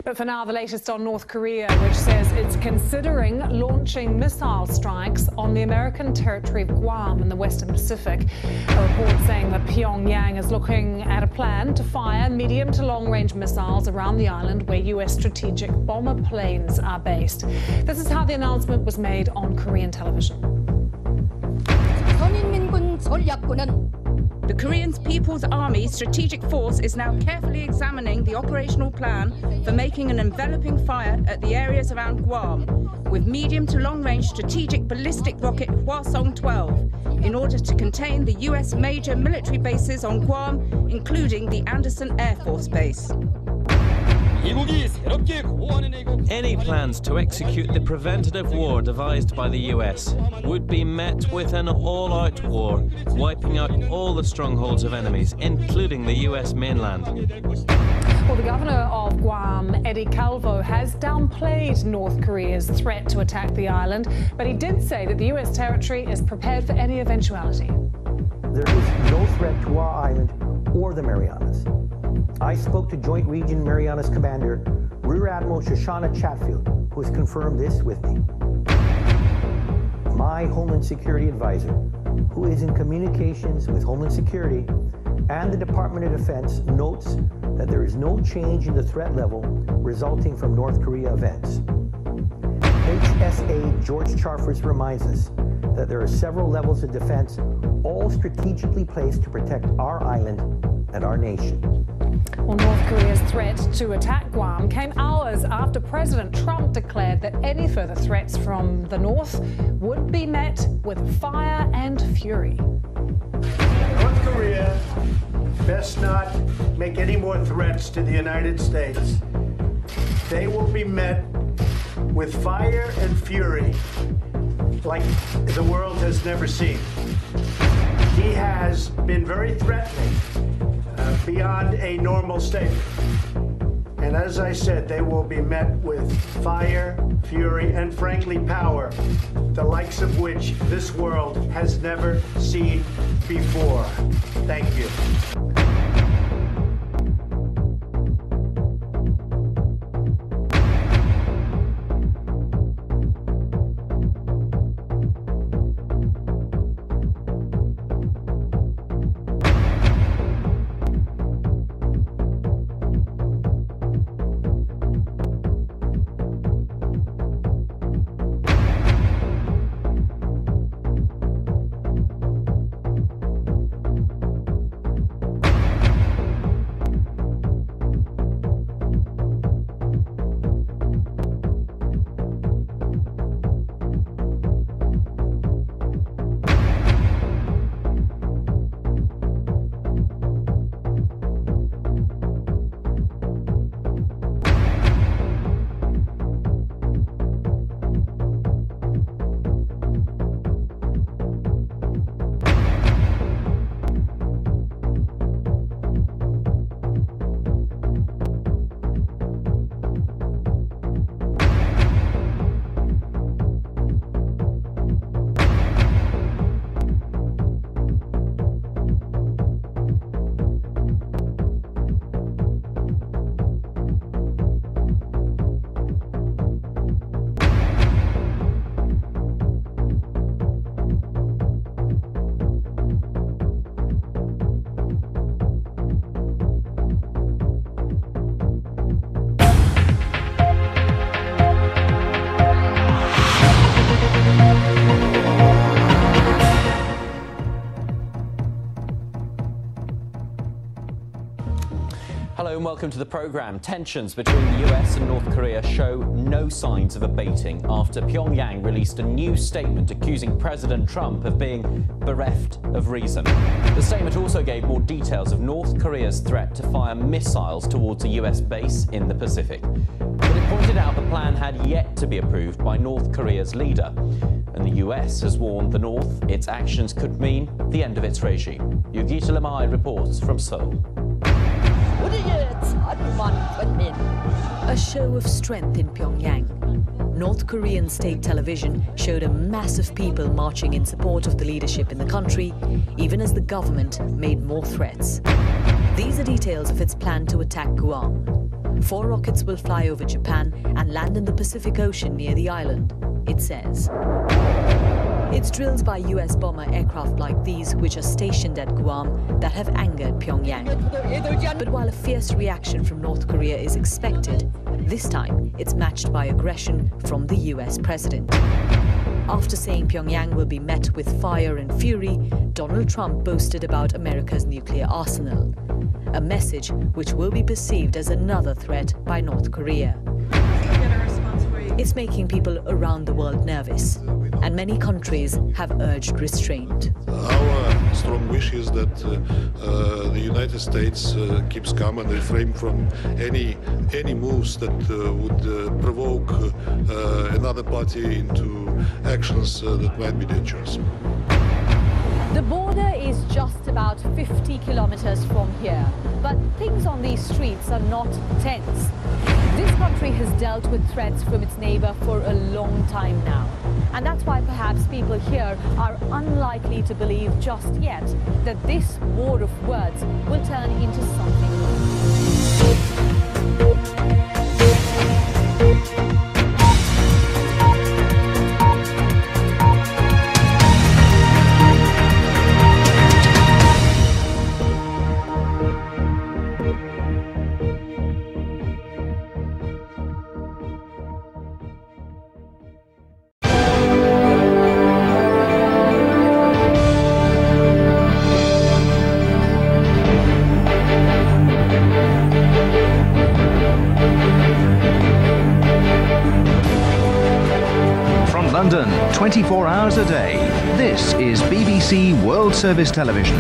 But for now, the latest on North Korea, which says it's considering launching missile strikes on the American territory of Guam in the Western Pacific. A report saying that Pyongyang is looking at a plan to fire medium to long-range missiles around the island where U.S. strategic bomber planes are based. This is how the announcement was made on Korean television. The Korean People's Army Strategic Force is now carefully examining the operational plan for making an enveloping fire at the areas around Guam with medium to long-range strategic ballistic rocket Hwasong-12 in order to contain the U.S. major military bases on Guam, including the Andersen Air Force Base. Any plans to execute the preventative war devised by the US would be met with an all-out war, wiping out all the strongholds of enemies, including the US mainland. Well, the governor of Guam, Eddie Calvo, has downplayed North Korea's threat to attack the island, but he did say that the US territory is prepared for any eventuality. There is no threat to our island or the Marianas. I spoke to Joint Region Marianas Commander Rear Admiral Shoshana Chatfield, who has confirmed this with me. My Homeland Security advisor, who is in communications with Homeland Security and the Department of Defense, notes that there is no change in the threat level resulting from North Korea events. HSA George Charfus reminds us that there are several levels of defense, all strategically placed to protect our island and our nation. Well, North Korea's threat to attack Guam came hours after President Trump declared that any further threats from the North would be met with fire and fury. North Korea best not make any more threats to the United States. They will be met with fire and fury like the world has never seen. He has been very threatening beyond a normal state. And as I said, they will be met with fire, fury, and frankly power, the likes of which this world has never seen before. Thank you. Hello and welcome to the programme. Tensions between the US and North Korea show no signs of abating after Pyongyang released a new statement accusing President Trump of being bereft of reason. The statement also gave more details of North Korea's threat to fire missiles towards a US base in the Pacific. But it pointed out the plan had yet to be approved by North Korea's leader. And the US has warned the North its actions could mean the end of its regime. Yugita Lamai reports from Seoul. A show of strength in Pyongyang. North Korean state television showed a mass of people marching in support of the leadership in the country, even as the government made more threats. These are details of its plan to attack Guam. 4 rockets will fly over Japan and land in the Pacific Ocean near the island, it says. It's drills by US bomber aircraft like these, which are stationed at Guam, that have angered Pyongyang. But while a fierce reaction from North Korea is expected, this time it's matched by aggression from the US president. After saying Pyongyang will be met with fire and fury, Donald Trump boasted about America's nuclear arsenal, a message which will be perceived as another threat by North Korea. It's making people around the world nervous, and many countries have urged restraint. Our strong wish is that the United States keeps calm and refrain from any moves that would provoke another party into actions that might be dangerous. The border is just about 50 kilometers from here, but things on these streets are not tense. This country has dealt with threats from its neighbor for a long time now. And that's why perhaps people here are unlikely to believe just yet that this war of words will turn into something more. London, 24 hours a day. This is BBC World Service Television.